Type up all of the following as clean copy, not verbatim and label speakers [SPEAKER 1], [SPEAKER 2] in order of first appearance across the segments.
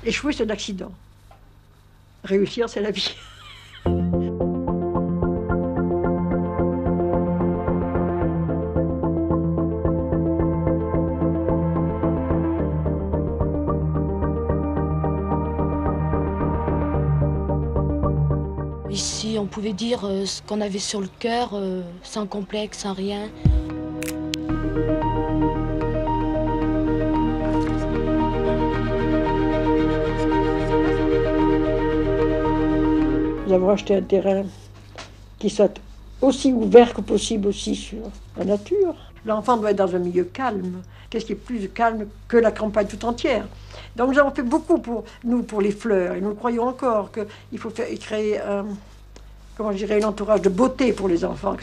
[SPEAKER 1] Échouer, c'est un accident. Réussir, c'est la vie.
[SPEAKER 2] Ici, on pouvait dire ce qu'on avait sur le cœur, sans complexe, sans rien.
[SPEAKER 1] Nous avons acheté un terrain qui soit aussi ouvert que possible aussi sur la nature. L'enfant doit être dans un milieu calme. Qu'est-ce qui est plus calme que la campagne tout entière? Donc nous avons fait beaucoup pour les fleurs, et nous croyons encore qu'il faut créer comment je dirais, un entourage de beauté pour les enfants.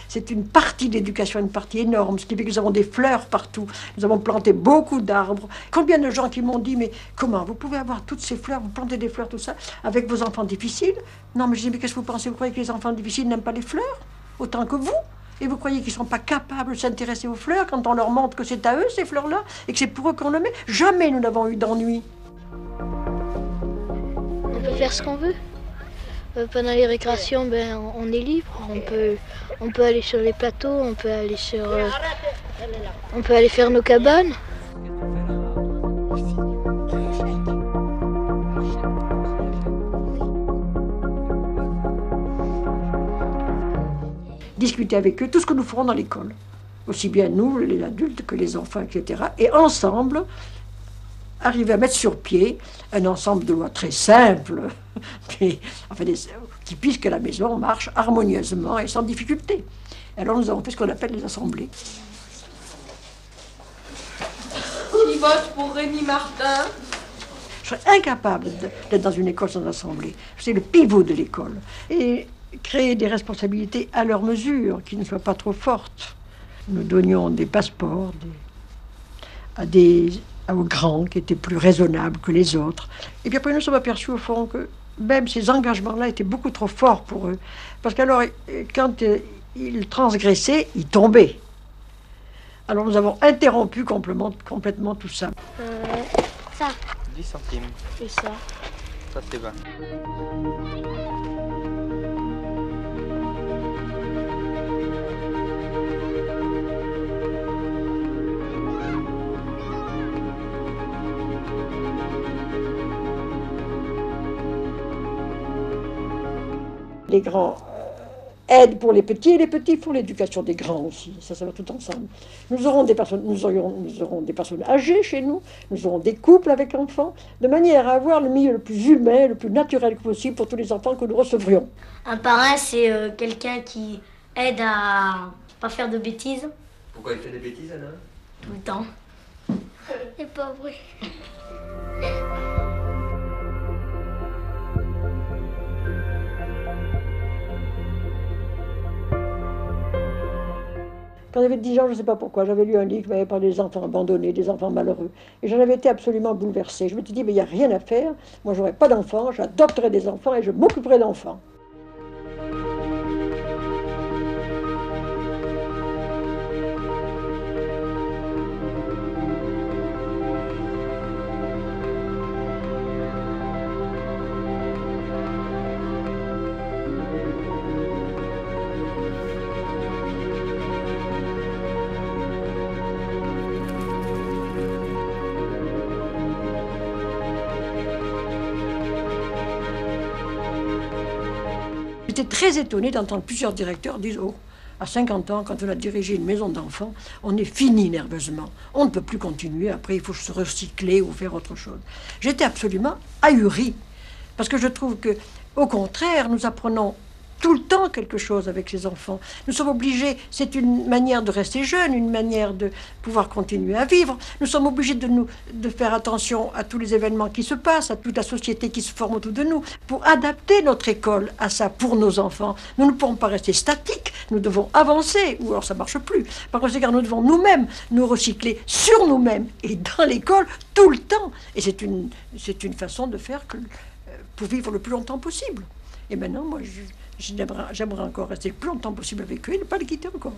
[SPEAKER 1] C'est une partie d'éducation, une partie énorme, ce qui fait que nous avons des fleurs partout. Nous avons planté beaucoup d'arbres. Combien de gens qui m'ont dit, mais comment vous pouvez avoir toutes ces fleurs, vous plantez des fleurs, tout ça, avec vos enfants difficiles? Non, mais je dis, mais qu'est-ce que vous pensez? Vous croyez que les enfants difficiles n'aiment pas les fleurs autant que vous? Et vous croyez qu'ils ne sont pas capables de s'intéresser aux fleurs quand on leur montre que c'est à eux, ces fleurs-là, et que c'est pour eux qu'on le met? Jamais nous n'avons eu d'ennui.
[SPEAKER 3] On peut faire ce qu'on veut. Pendant les récréations, on est libre. On peut aller sur les plateaux, on peut aller faire nos cabanes.
[SPEAKER 1] Discuter avec eux tout ce que nous ferons dans l'école. Aussi bien nous, les adultes, que les enfants, etc. Et ensemble, arriver à mettre sur pied un ensemble de lois très simples, mais, enfin, qui puissent que la maison marche harmonieusement et sans difficulté. Alors nous avons fait ce qu'on appelle les assemblées.
[SPEAKER 4] Qui vote pour Rémi Martin?
[SPEAKER 1] Je serais incapable d'être dans une école sans assemblée. C'est le pivot de l'école. Et créer des responsabilités à leur mesure, qui ne soient pas trop fortes. Nous donnions des passeports aux grands qui étaient plus raisonnables que les autres. Et puis après, nous nous sommes aperçus au fond que même ces engagements-là étaient beaucoup trop forts pour eux. Parce qu'alors, quand ils transgressaient, ils tombaient. Alors nous avons interrompu complètement tout ça.
[SPEAKER 3] Ça.
[SPEAKER 5] 10 centimes.
[SPEAKER 3] Et ça.
[SPEAKER 5] Ça, c'est 20.
[SPEAKER 1] Les grands aident pour les petits et les petits pour l'éducation des grands aussi. Ça va tout ensemble. Nous aurons des personnes âgées chez nous, nous aurons des couples avec enfants, de manière à avoir le milieu le plus humain, le plus naturel que possible pour tous les enfants que nous recevrions.
[SPEAKER 6] Un parrain, c'est quelqu'un qui aide à pas faire de bêtises.
[SPEAKER 7] Pourquoi il fait des bêtises, Anna?
[SPEAKER 6] Tout le temps.
[SPEAKER 3] C'est pas vrai.
[SPEAKER 1] Quand j'avais 10 ans, je ne sais pas pourquoi, j'avais lu un livre qui m'avait parlé des enfants abandonnés, des enfants malheureux. Et j'en avais été absolument bouleversée. Je me suis dit, mais il n'y a rien à faire. Moi, je n'aurai pas d'enfants, j'adopterai des enfants et je m'occuperai d'enfants. J'étais très étonnée d'entendre plusieurs directeurs dire « Oh, à 50 ans, quand on a dirigé une maison d'enfants, on est fini nerveusement. On ne peut plus continuer, après il faut se recycler ou faire autre chose. » J'étais absolument ahurie, parce que je trouve que, au contraire, nous apprenons tout le temps quelque chose avec ces enfants. Nous sommes obligés, c'est une manière de rester jeune, une manière de pouvoir continuer à vivre. Nous sommes obligés de faire attention à tous les événements qui se passent, à toute la société qui se forme autour de nous, pour adapter notre école à ça, pour nos enfants. Nous ne pourrons pas rester statiques, nous devons avancer, ou alors ça ne marche plus. Par conséquent, nous devons nous-mêmes nous recycler sur nous-mêmes et dans l'école tout le temps. Et c'est une façon de faire pour vivre le plus longtemps possible. Et maintenant, moi, j'aimerais encore rester le plus longtemps possible avec eux et ne pas les quitter encore.